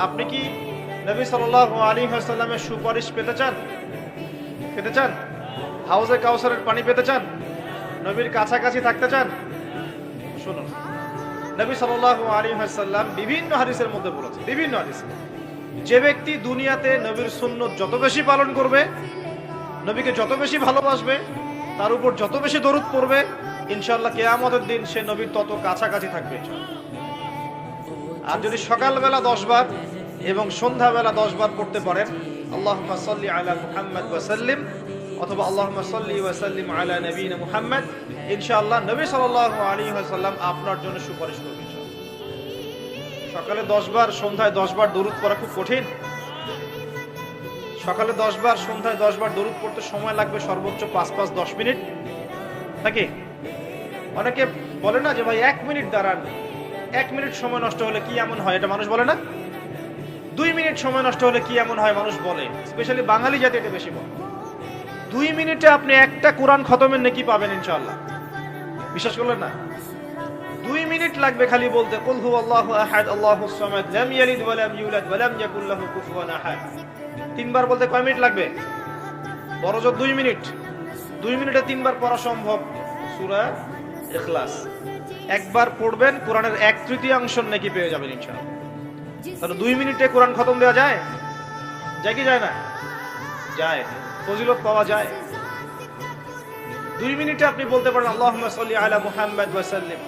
আপনি কি নবী সাল্লাল্লাহু আলাইহি ওয়াসাল্লামের সুপারিশ পেতে চান? পেতে চান? হাউজে কাউসারের পানি পেতে চান? নবীর কাছাকাছি থাকতে চান? শুনুন, নবী সাল্লাল্লাহু আলাইহি ওয়াসাল্লাম বিভিন্ন হাদিসের মধ্যে বলেছেন, বিভিন্ন হাদিসে, যে ব্যক্তি দুনিয়াতে নবীর সুন্নত যত বেশি পালন করবে, নবীকে যত বেশি ভালোবাসবে, তার উপর যত বেশি দরুদ পড়বে, ইনশাআল্লাহ কিয়ামতের দিন সে নবীর তত কাছাকাছি থাকবে। আর যদি সকালবেলা 10 বার এবং সন্ধ্যাবেলা 10 বার পড়তে পারেন, আল্লাহুম্মা সাল্লি আলা মুহাম্মাদ ওয়া সাল্লিম, অথবা আল্লাহুম্মা সাল্লি ওয়া সাল্লিম আলা নবিয়িনা মুহাম্মাদ, ইনশাআল্লাহ নবী সাল্লাল্লাহু আলাইহি ওয়াসাল্লাম আপনার জন্য সুপারিশ করবেন। সকালে 10 বার, সন্ধ্যায় 10 বার দরুদ পড়া খুব কঠিন। সকালে 10 বার, সন্ধ্যায় 10 বার দরুদ পড়তে সময় লাগবে সর্বোচ্চ 5-10 মিনিট নাকি? অনেকে বলে না যে ভাই 1 মিনিট দাঁড়ান, 1 মিনিট সময় নষ্ট হলে কি এমন হয়, এটা মানুষ বলে না? 2 মিনিট সময় নষ্ট হলে কি এমন হয় মানুষ বলে, স্পেশালি বাঙালি জাতি এটা বেশি বলে। 2 মিনিটে আপনি একটা কোরআন খতমের নেকি পাবেন ইনশাআল্লাহ। বিশ্বাস করলেন না? 2 মিনিট লাগবে খালি বলতে, কুল হুয়াল্লাহু আহাদ আল্লাহুস সামাদ লাম ইয়ালিদ ওয়া লাম ইউলাদ ওয়া লাম ইয়াকুল লাহু কুফুয়ান আহাদ। 3 বার বলতে কয় মিনিট লাগবে? বড়জোর 2 মিনিট। 2 মিনিটে 3 বার পড়া সম্ভব সূরা ইখলাস। একবার পড়বেন, কোরআনের 1/3 নেকি পেয়ে যাবেন ইনশাআল্লাহ। তাহলে 2 মিনিটে কোরআন খতম দেওয়া যায়? যায় কি যায় না? যায়, ফজিলত পাওয়া যায়। 2 মিনিটে আপনি বলতে পারেন আল্লাহুম্মা সাল্লি আলা মুহাম্মাদ ওয়া সাল্লিম।